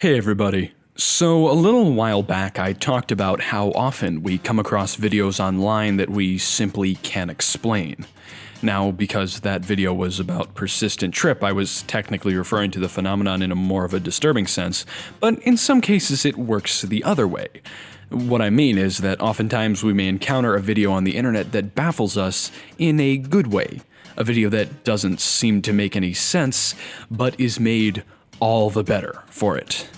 Hey everybody. So a little while back I talked about how often we come across videos online that we simply can't explain. Now, because that video was about persistent trip, I was technically referring to the phenomenon in a more of a disturbing sense, but in some cases it works the other way. What I mean is that oftentimes we may encounter a video on the internet that baffles us in a good way. A video that doesn't seem to make any sense, but is made all the better for it.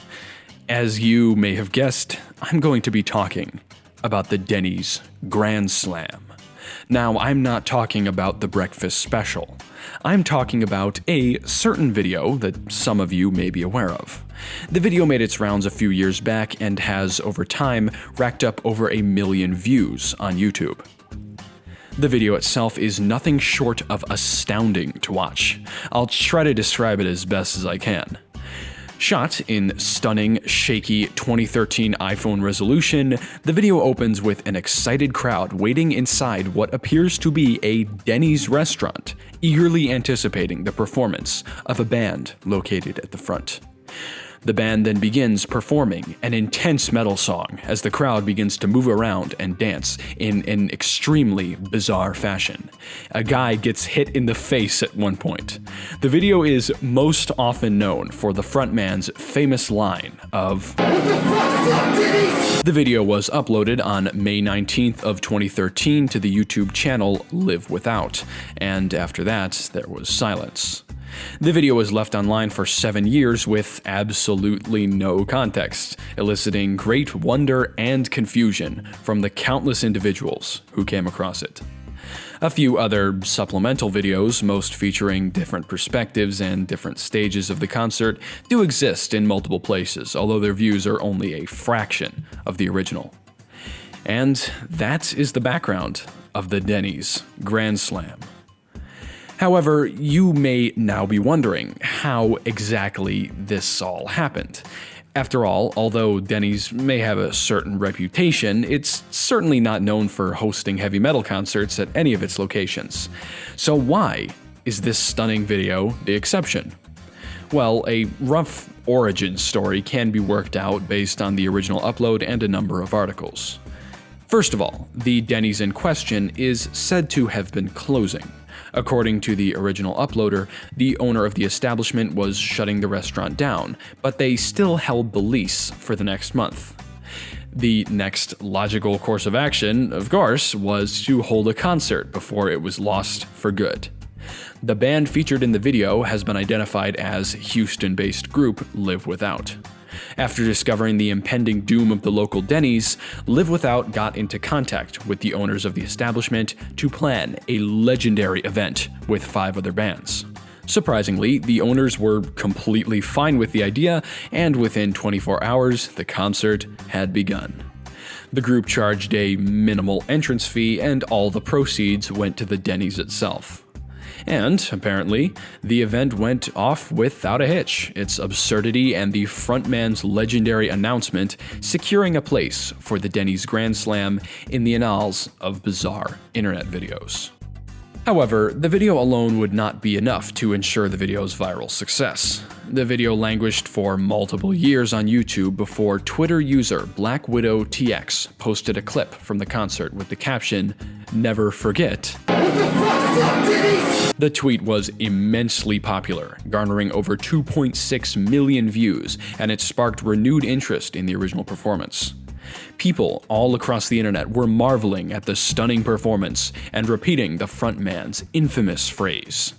As you may have guessed, I'm going to be talking about the Dennys Grand Slam. Now, I'm not talking about the breakfast special. I'm talking about a certain video that some of you may be aware of. The video made its rounds a few years back and has, over time, racked up over 1 million views on YouTube. The video itself is nothing short of astounding to watch. I'll try to describe it as best as I can. Shot in stunning, shaky 2013 iPhone resolution, the video opens with an excited crowd waiting inside what appears to be a Denny's restaurant, eagerly anticipating the performance of a band located at the front. The band then begins performing an intense metal song as the crowd begins to move around and dance in an extremely bizarre fashion. A guy gets hit in the face at one point. The video is most often known for the frontman's famous line of, "What the fuck's up, Denny?" The video was uploaded on May 19th of 2013 to the YouTube channel Live Without, and after that, there was silence. The video was left online for 7 years with absolutely no context, eliciting great wonder and confusion from the countless individuals who came across it. A few other supplemental videos, most featuring different perspectives and different stages of the concert, do exist in multiple places, although their views are only a fraction of the original. And that is the background of the Dennys Grand Slam. However, you may now be wondering how exactly this all happened. After all, although Denny's may have a certain reputation, it's certainly not known for hosting heavy metal concerts at any of its locations. So why is this stunning video the exception? Well, a rough origin story can be worked out based on the original upload and a number of articles. First of all, the Denny's in question is said to have been closing. According to the original uploader, the owner of the establishment was shutting the restaurant down, but they still held the lease for the next month. The next logical course of action, of course, was to hold a concert before it was lost for good. The band featured in the video has been identified as Houston-based group Live Without. After discovering the impending doom of the local Dennys, Live Without got into contact with the owners of the establishment to plan a legendary event with 5 other bands. Surprisingly, the owners were completely fine with the idea, and within 24 hours, the concert had begun. The group charged a minimal entrance fee, and all the proceeds went to the Dennys itself. And, apparently, the event went off without a hitch, its absurdity and the frontman's legendary announcement securing a place for the Dennys Grand Slam in the annals of bizarre internet videos. However, the video alone would not be enough to ensure the video's viral success. The video languished for multiple years on YouTube before Twitter user Black Widow TX posted a clip from the concert with the caption, "Never forget." What the fuck's up, Denny? The tweet was immensely popular, garnering over 2.6 million views, and it sparked renewed interest in the original performance. People all across the internet were marveling at the stunning performance and repeating the frontman's infamous phrase.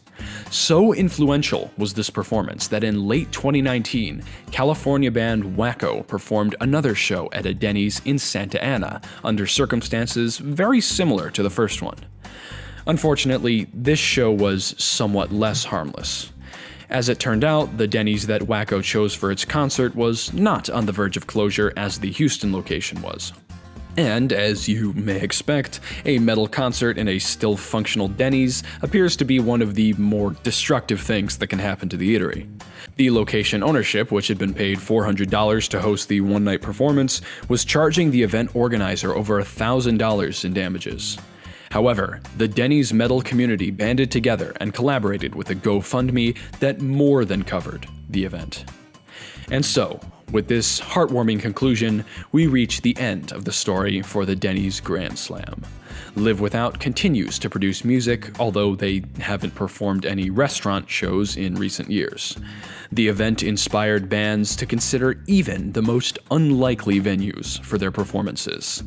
So influential was this performance that in late 2019, California band Wacko performed another show at a Denny's in Santa Ana under circumstances very similar to the first one. Unfortunately, this show was somewhat less harmless. As it turned out, the Denny's that Wacko chose for its concert was not on the verge of closure as the Houston location was. And, as you may expect, a metal concert in a still functional Denny's appears to be one of the more destructive things that can happen to the eatery. The location ownership, which had been paid $400 to host the one-night performance, was charging the event organizer over $1,000 in damages. However, the Denny's metal community banded together and collaborated with a GoFundMe that more than covered the event. And so, with this heartwarming conclusion, we reach the end of the story for the Dennys Grand Slam. Live Without continues to produce music, although they haven't performed any restaurant shows in recent years. The event inspired bands to consider even the most unlikely venues for their performances.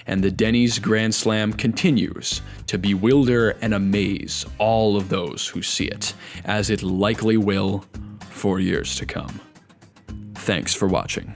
And the Dennys Grand Slam continues to bewilder and amaze all of those who see it, as it likely will for years to come. Thanks for watching.